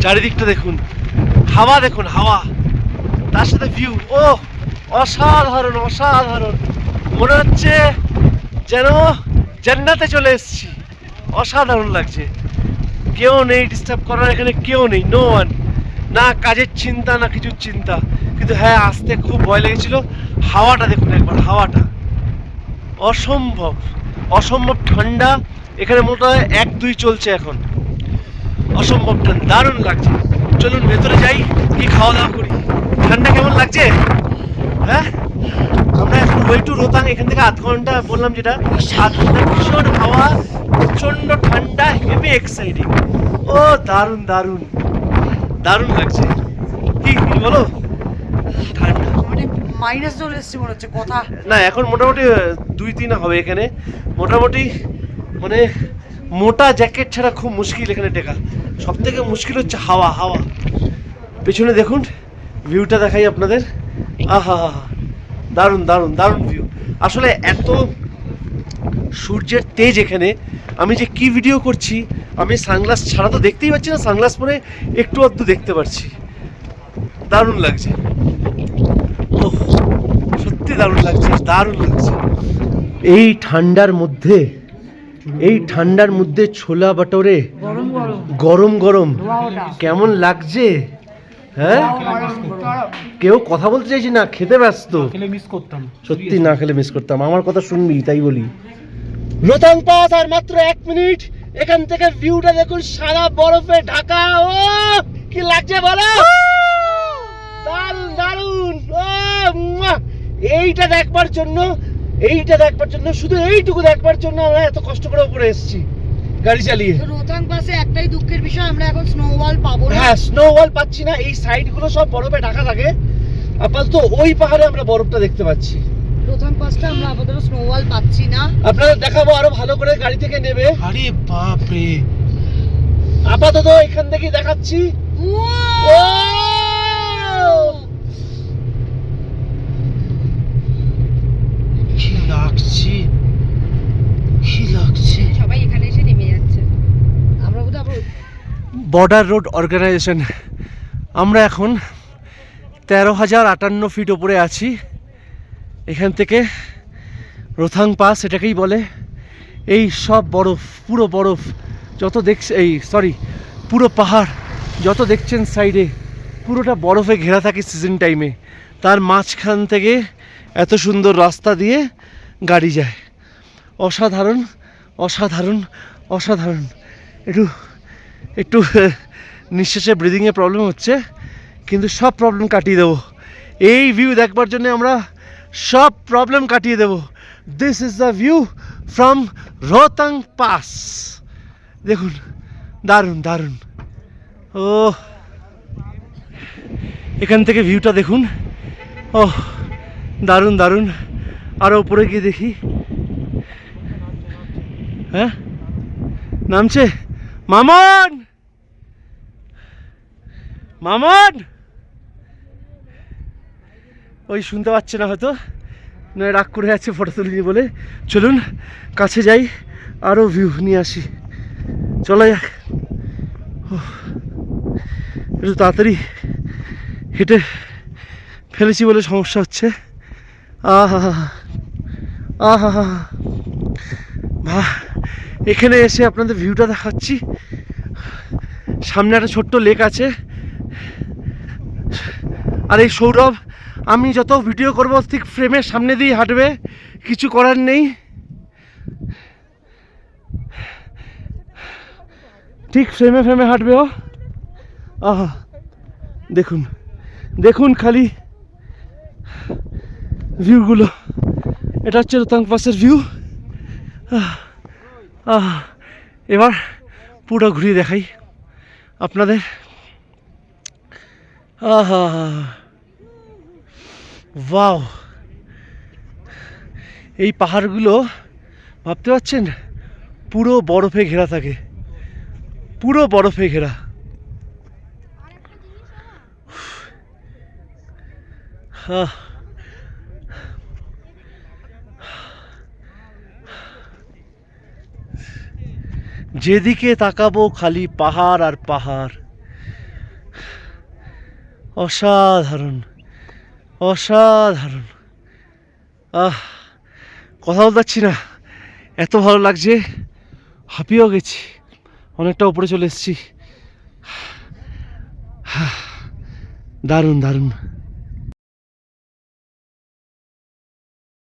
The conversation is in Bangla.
চারিদিকটা দেখুন, হাওয়া দেখুন, হাওয়া, তার সাথে ভিউ। ও অসাধারণ অসাধারণ, মনে হচ্ছে যেন জান্নাতে চলে এসেছি। অসাধারণ লাগছে। কেউ নেই ডিস্টার্ব করার, এখানে কেউ নেই, নো ওয়ান। না কাজের চিন্তা না কিছুর চিন্তা। কিন্তু হ্যাঁ, আসতে খুব ভয় লেগেছিল। হাওয়াটা দেখুন একবার, হাওয়াটা অসম্ভব অসম্ভব ঠান্ডা। এখানে মনে হয় 1-2 চলছে এখন। অসম্ভব ঠান্ডা, দারুণ লাগছে। চলুন ভেতরে যাই, কি খাওয়া দাওয়া করি। ঠান্ডা কেমন লাগছে? হ্যাঁ, আমরা এখন ওই টু রোতাং, এখান থেকে 1/2 ঘন্টা বললাম, যেটা 7 ঘন্টা। ভীষণ হাওয়া, প্রচন্ড ঠান্ডা, হেভি এক্সাইটিং। ও দারুণ দারুণ দারুণ লাগছে। কি বলো? ঠান্ডা মানে মাইনাস চলে এসছে মনে হচ্ছে কথা। না, এখন মোটামুটি 2-3 হবে এখানে। মোটামুটি মানে মোটা জ্যাকেট ছাড়া খুব মুশকিল এখানে টেকা। সব থেকে মুশকিল হচ্ছে হাওয়া। হাওয়া পেছনে দেখুন, ভিউটা দেখাই আপনাদের। আহা, দারুণ দারুণ দারুণ ভিউ। আসলে এত সূর্যের তেজ এখানে, আমি যে কি ভিডিও করছি, আমি সানগ্লাস ছাড়া তো দেখতেই পাচ্ছি না, সানগ্লাস পরে একটু আধটু দেখতে পাচ্ছি। দারুণ লাগছে। ওহ, সত্যি দারুণ লাগছে, দারুণ লাগছে। এই ঠান্ডার মধ্যে, এই ঠান্ডার মধ্যে ছোলা বাটোরে গরম গরম গরম গরম ধোঁয়াটা। কেমন লাগছে? হ্যাঁ, কেউ কথা বলতে চাইছি না, খেতে ব্যস্ত। মিস করতাম, সত্যি না খেলে মিস করতাম। আমার কথা শুনবি, তাই বলি। রোতাং পাস আর মাত্র 1 মিনিট। এখান থেকে ভিউটা দেখুন, সারা বরফে ঢাকা। ও কি লাগছে বলো? দারুণ দারুণ। ও মুয়া! এইটা দেখবার জন্য, শুধু এইটুকু দেখবার জন্য আমরা এত কষ্ট করে উপরে এসেছি গাড়ি চালিয়ে। তো রোতাং পাসে একটাই দুঃখের বিষয়, আমরা এখন স্নোওয়াল পাবো না। হ্যাঁ, স্নো ওয়াল পাচ্ছি না। এই সাইড গুলো সব বরফে ঢাকা থাকে। আপাতত ওই পাহাড়ে আমরা বরফটা দেখতে পাচ্ছি। রোতাং পাসটা আমরা আপাতত স্নোওয়াল পাচ্ছি না। আপনাদের দেখাবো আরো ভালো করে গাড়ি থেকে নেবে। আরে বাপ রে, আপাতত এখান থেকেই দেখাচ্ছি। ও কি লাগছে, কি লাগছে। সবাই এখানে এসে নেমে যাচ্ছে। আমরা বোধহয় আবার বর্ডার রোড অর্গানাইজেশন। আমরা এখন 13,058 ফিট ওপরে আছি। এখান থেকে রোথাং পাস এটাকেই বলে। এই সব বরফ, পুরো বরফ যত দেখছে, পুরো পাহাড় যত দেখছেন সাইডে, পুরোটা বরফে ঘেরা থাকে সিজন টাইমে। তার মাঝখান থেকে এত সুন্দর রাস্তা দিয়ে গাড়ি যায়। অসাধারণ অসাধারণ অসাধারণ। একটু একটু নিঃশ্বাসে ব্রিদিংয়ে প্রবলেম হচ্ছে, কিন্তু সব প্রবলেম কাটিয়ে দেবো। এই ভিউ দেখবার জন্য আমরা সব প্রবলেম কাটিয়ে দেবো। This is the view from Rohtang Pass. দেখুন, দারুণ দারুণ। ও এখান থেকে ভিউটা দেখুন। ও দারুণ দারুণ। আরও উপরে গিয়ে দেখি। হ্যাঁ, নামছে। মামন, মামন, ওই শুনতে পাচ্ছে না হয়তো, নয় রাগ করে যাচ্ছে ফটো তুলিনি বলে। চলুন কাছে যাই, আরও ভিউ নিয়ে আসি। চলা যাক। একটু তাড়াতাড়ি হেঁটে ফেলেছি বলে সমস্যা হচ্ছে। আহা আহা, ভা, এখানে এসে আপনাদের ভিউটা দেখাচ্ছি। সামনে একটা ছোট্ট লেক আছে। আর এই সৌরভ, আমি যত ভিডিও করব ঠিক ফ্রেমের সামনে দিয়ে হাঁটবে, কিছু করার নেই। ঠিক ফ্রেমে ফ্রেমে হাঁটবে ও। আহা, দেখুন দেখুন খালি ভিউগুলো। এটা হচ্ছে রোতাং পাসের ভিউ। এবার পুরো ঘুরিয়ে দেখাই আপনাদের। আহা, ওয়াও! এই পাহাড়গুলো ভাবতে পারছেন, পুরো বরফে ঘেরা থাকে, পুরো বরফে ঘেরা। যেদিকে তাকাবো খালি পাহাড় আর পাহাড়। অসাধারণ, অসাধারণ। কথা বলতে পারছি না, এত ভালো লাগছে, হাঁপিয়েও গেছি, অনেকটা উপরে চলে এসেছি। দারুণ দারুণ।